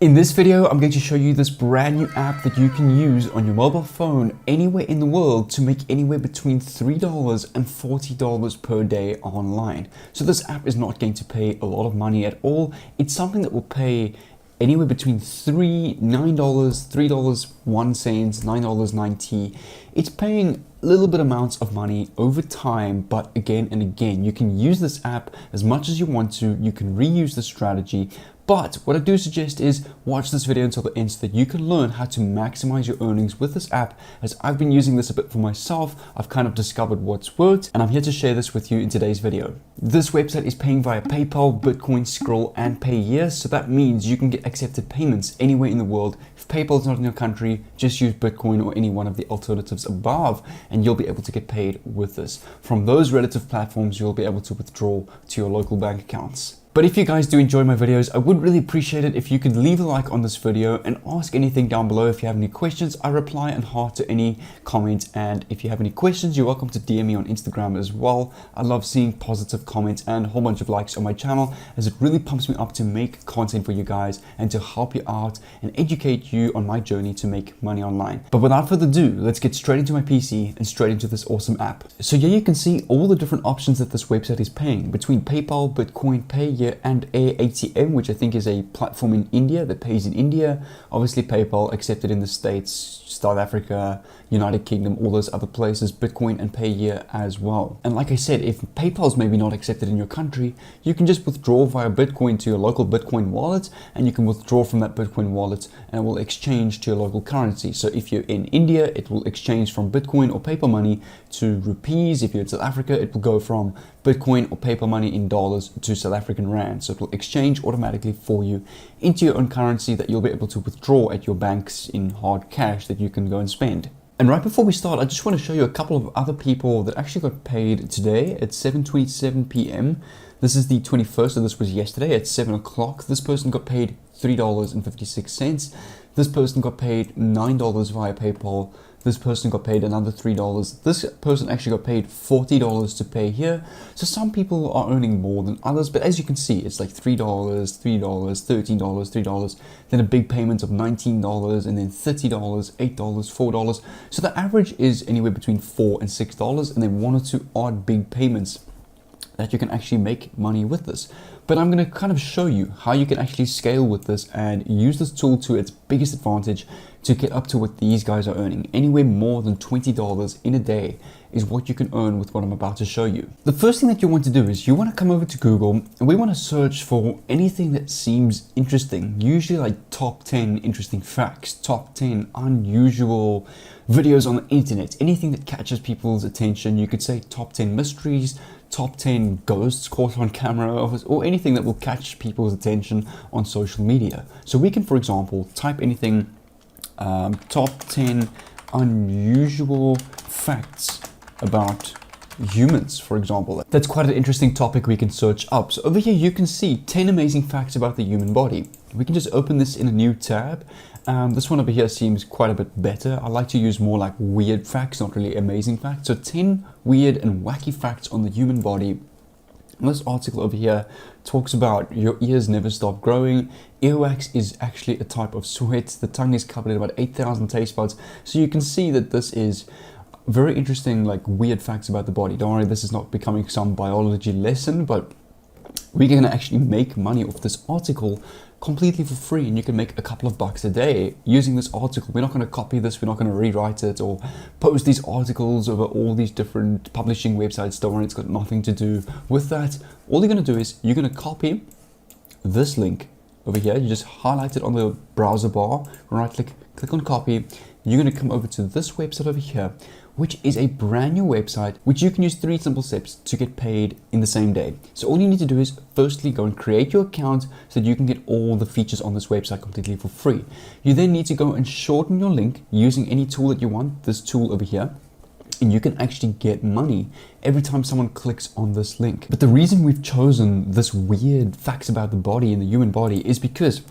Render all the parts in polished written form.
In this video, I'm going to show you this brand new app that you can use on your mobile phone anywhere in the world to make anywhere between $3 and $40 per day online. So this app is not going to pay a lot of money at all. It's something that will pay anywhere between $9, $3.01, $9.90. It's paying little bit amounts of money over time, but again and again, you can use this app as much as you want to. You can reuse the strategy. But what I do suggest is watch this video until the end so that you can learn how to maximize your earnings with this app. As I've been using this a bit for myself, I've kind of discovered what's worked, and I'm here to share this with you in today's video. This website is paying via PayPal, Bitcoin, Skrill, and Payeer, so that means you can get accepted payments anywhere in the world. If PayPal is not in your country, just use Bitcoin or any one of the alternatives above, and you'll be able to get paid with this. From those relative platforms, you'll be able to withdraw to your local bank accounts. But if you guys do enjoy my videos, I would really appreciate it if you could leave a like on this video and ask anything down below. If you have any questions, I reply and heart to any comments. And if you have any questions, you're welcome to DM me on Instagram as well. I love seeing positive comments and a whole bunch of likes on my channel, as it really pumps me up to make content for you guys and to help you out and educate you on my journey to make money online. But without further ado, let's get straight into my PC and straight into this awesome app. So here you can see all the different options that this website is paying between PayPal, Bitcoin, Payeer, and ATM, which I think is a platform in India that pays in India. Obviously PayPal accepted in the States, South Africa, United Kingdom, all those other places, Bitcoin and Payeer as well. And like I said, if PayPal's maybe not accepted in your country, you can just withdraw via Bitcoin to your local Bitcoin wallet, and you can withdraw from that Bitcoin wallet and it will exchange to your local currency. So if you're in India, it will exchange from Bitcoin or paper money to rupees. If you're in South Africa, it will go from Bitcoin or paper money in dollars to South African rand. So it will exchange automatically for you into your own currency that you'll be able to withdraw at your banks in hard cash that you can go and spend. And right before we start, I just want to show you a couple of other people that actually got paid today at 7:27 p.m. This is the 21st, so this was yesterday at 7 o'clock. This person got paid $3.56. This person got paid $9 via PayPal. This person got paid another $3. This person actually got paid $40 to pay here. So some people are earning more than others, but as you can see, it's like $3, $3, $13, $3, then a big payment of $19, and then $30, $8, $4. So the average is anywhere between $4 and $6, and then one or two odd big payments that you can actually make money with this. But I'm going to kind of show you how you can actually scale with this and use this tool to its biggest advantage to get up to what these guys are earning. Anywhere more than $20 in a day is what you can earn with what I'm about to show you. The first thing that you want to do is you want to come over to Google, and we want to search for anything that seems interesting, usually like top 10 interesting facts, top 10 unusual videos on the internet, anything that catches people's attention. You could say top 10 mysteries, top 10 ghosts caught on camera, or anything that will catch people's attention on social media. So we can, for example, type anything, top 10 unusual facts about humans, for example. That's quite an interesting topic we can search up. So over here you can see 10 amazing facts about the human body. We can just open this in a new tab. This one over here seems quite a bit better. I like to use more like weird facts, not really amazing facts. So 10 weird and wacky facts on the human body. And this article over here talks about your ears never stop growing. Earwax is actually a type of sweat. The tongue is covered in about 8,000 taste buds. So you can see that this is very interesting, like weird facts about the body. Don't worry, this is not becoming some biology lesson, but we're going to actually make money off this article completely for free, and you can make a couple of bucks a day using this article. We're not going to copy this, we're not going to rewrite it or post these articles over all these different publishing websites. Don't worry, it's got nothing to do with that. All you're going to do is you're going to copy this link over here. You just highlight it on the browser bar, right click on copy. You're going to come over to this website over here, which is a brand new website, which you can use 3 simple steps to get paid in the same day. So all you need to do is firstly go and create your account so that you can get all the features on this website completely for free. You then need to go and shorten your link using any tool that you want, this tool over here, and you can actually get money every time someone clicks on this link. But the reason we've chosen this weird facts about the body and the human body is because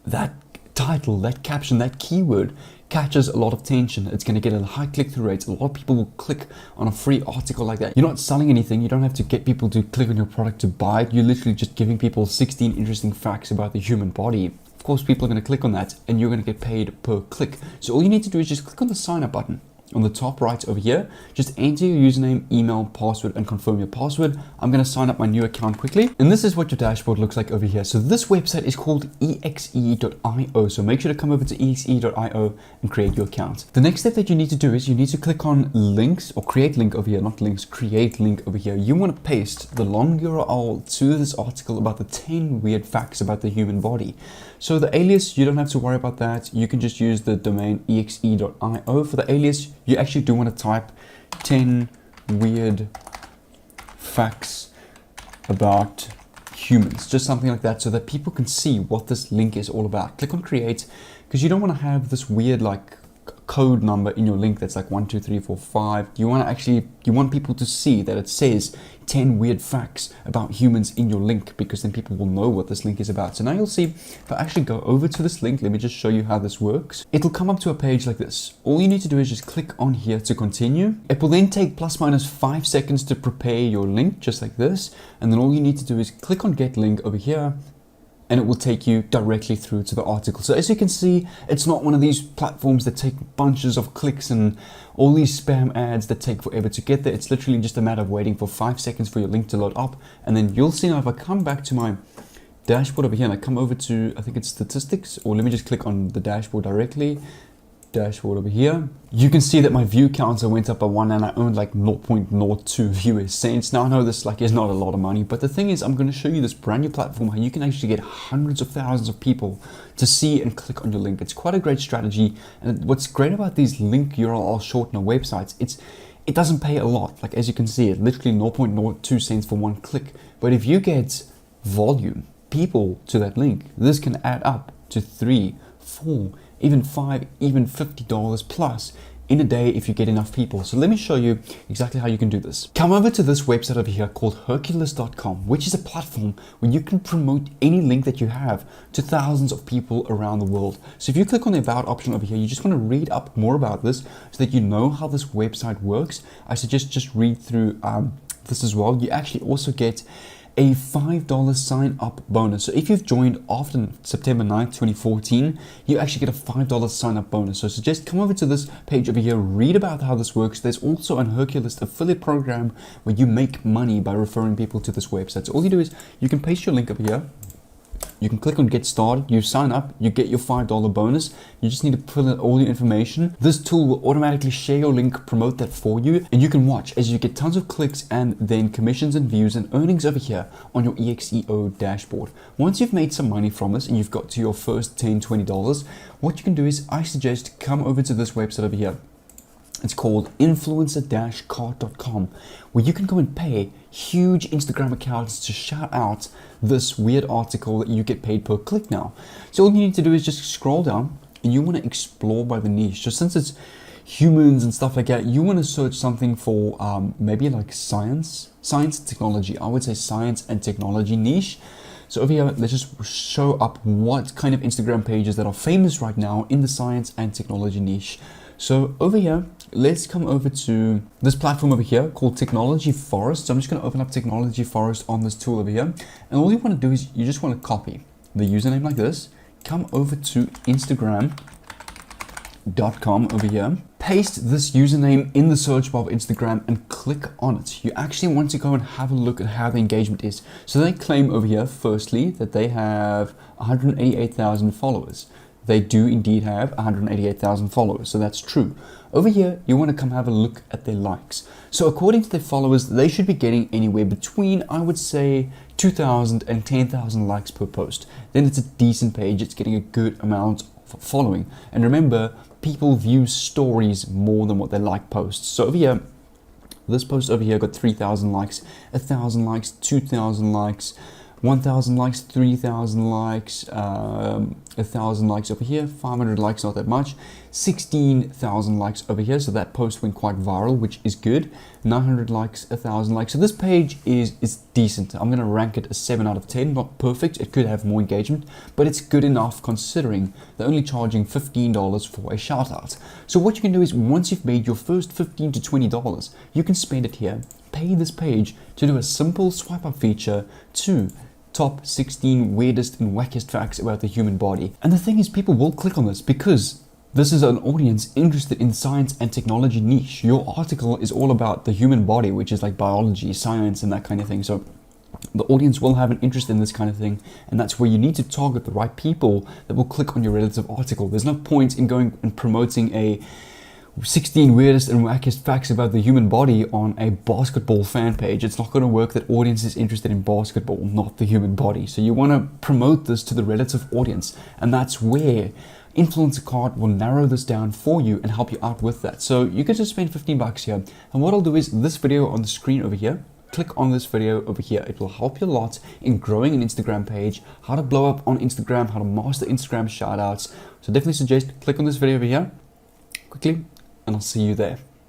that title, that caption, that keyword catches a lot of attention. It's going to get a high click-through rate. A lot of people will click on a free article like that. You're not selling anything. You don't have to get people to click on your product to buy it. You're literally just giving people 16 interesting facts about the human body of course, people are going to click on that and you're going to get paid per click. So all you need to do is just click on the sign up button on the top right over here. Just enter your username, email, password, and confirm your password. I'm going to sign up my new account quickly. And this is what your dashboard looks like over here. So this website is called exe.io. So make sure to come over to exe.io and create your account. The next step that you need to do is you need to click on links, or create link over here, not links, create link over here. You want to paste the long URL to this article about the 10 weird facts about the human body. So the alias, you don't have to worry about that. You can just use the domain exe.io. For the alias, you actually do want to type 10 weird facts about humans, just something like that, so that people can see what this link is all about. Click on create, because you don't want to have this weird like code number in your link that's like 1, 2, 3, 4, 5. You want people to see that it says 10 weird facts about humans in your link, because then people will know what this link is about. So now you'll see, if I actually go over to this link, let me just show you how this works. It'll come up to a page like this. All you need to do is just click on here to continue. It will then take plus minus 5 seconds to prepare your link, just like this. And then all you need to do is click on get link over here, and it will take you directly through to the article. So as you can see, it's not one of these platforms that take bunches of clicks and all these spam ads that take forever to get there. It's literally just a matter of waiting for 5 seconds for your link to load up. And then you'll see now, if I come back to my dashboard over here and I come over to, I think it's statistics, or let me just click on the dashboard directly. Dashboard over here, you can see that my view counter went up by 1 and I earned like 0.02 viewers cents. Now I know this like is not a lot of money, but the thing is, I'm going to show you this brand new platform how you can actually get hundreds of thousands of people to see and click on your link. It's quite a great strategy, and what's great about these link URL shortener websites, it doesn't pay a lot. Like as you can see, it literally 0.02 cents for 1 click. But if you get volume, people to that link, this can add up to 3, 4, even 5, even $50 plus in a day if you get enough people. So let me show you exactly how you can do this. Come over to this website over here called Hercules.com, which is a platform where you can promote any link that you have to thousands of people around the world. So if you click on the about option over here, you just want to read up more about this so that you know how this website works. I suggest just read through this as well. You actually also get a $5 sign up bonus. So if you've joined after September 9th, 2014, you actually get a $5 sign up bonus. So suggest come over to this page over here, read about how this works. There's also an Hercules affiliate program where you make money by referring people to this website. So all you do is you can paste your link over here. You can click on get started, you sign up, you get your $5 bonus. You just need to fill in all your information. This tool will automatically share your link, promote that for you, and you can watch as you get tons of clicks and then commissions and views and earnings over here on your EXEO dashboard. Once you've made some money from this and you've got to your first $10, $20, what you can do is I suggest come over to this website over here. It's called influencer-cart.com, where you can go and pay huge Instagram accounts to shout out this weird article that you get paid per click now. So all you need to do is just scroll down and you want to explore by the niche. So since it's humans and stuff like that, you want to search something for maybe like science and technology. I would say science and technology niche. So over here, let's just show up what kind of Instagram pages that are famous right now in the science and technology niche. So over here, let's come over to this platform over here called Technology Forest. So I'm just going to open up Technology Forest on this tool over here. And all you want to do is you just want to copy the username like this, come over to Instagram.com over here, paste this username in the search bar of Instagram and click on it. You actually want to go and have a look at how the engagement is. So they claim over here, firstly, that they have 188,000 followers. They do indeed have 188,000 followers, so that's true. Over here, you want to come have a look at their likes. So according to their followers, they should be getting anywhere between, I would say, 2,000 and 10,000 likes per post. Then it's a decent page, it's getting a good amount of following. And remember, people view stories more than what they like posts. So over here, this post over here got 3,000 likes, 1,000 likes, 2,000 likes, 1,000 likes, 3,000 likes, 1,000 likes over here, 500 likes, not that much, 16,000 likes over here. So that post went quite viral, which is good. 900 likes, 1,000 likes. So this page is decent. I'm going to rank it a 7 out of 10. Not perfect. It could have more engagement, but it's good enough considering they're only charging $15 for a shout out. So what you can do is once you've made your first $15 to $20, you can spend it here. Pay this page to do a simple swipe up feature to top 16 weirdest and wackiest facts about the human body. And the thing is, people will click on this because this is an audience interested in science and technology niche. Your article is all about the human body, which is like biology, science, and that kind of thing. So the audience will have an interest in this kind of thing, and that's where you need to target the right people that will click on your relative article. There's no point in going and promoting a 16 weirdest and wackiest facts about the human body on a basketball fan page. It's not going to work. That audience is interested in basketball, not the human body. So you want to promote this to the relative audience, and that's where Influencer Card will narrow this down for you and help you out with that. So you can just spend 15 bucks here, and what I'll do is this video on the screen over here, click on this video over here. It will help you a lot in growing an Instagram page, how to blow up on Instagram, how to master Instagram shoutouts. So definitely suggest click on this video over here quickly, and I'll see you there.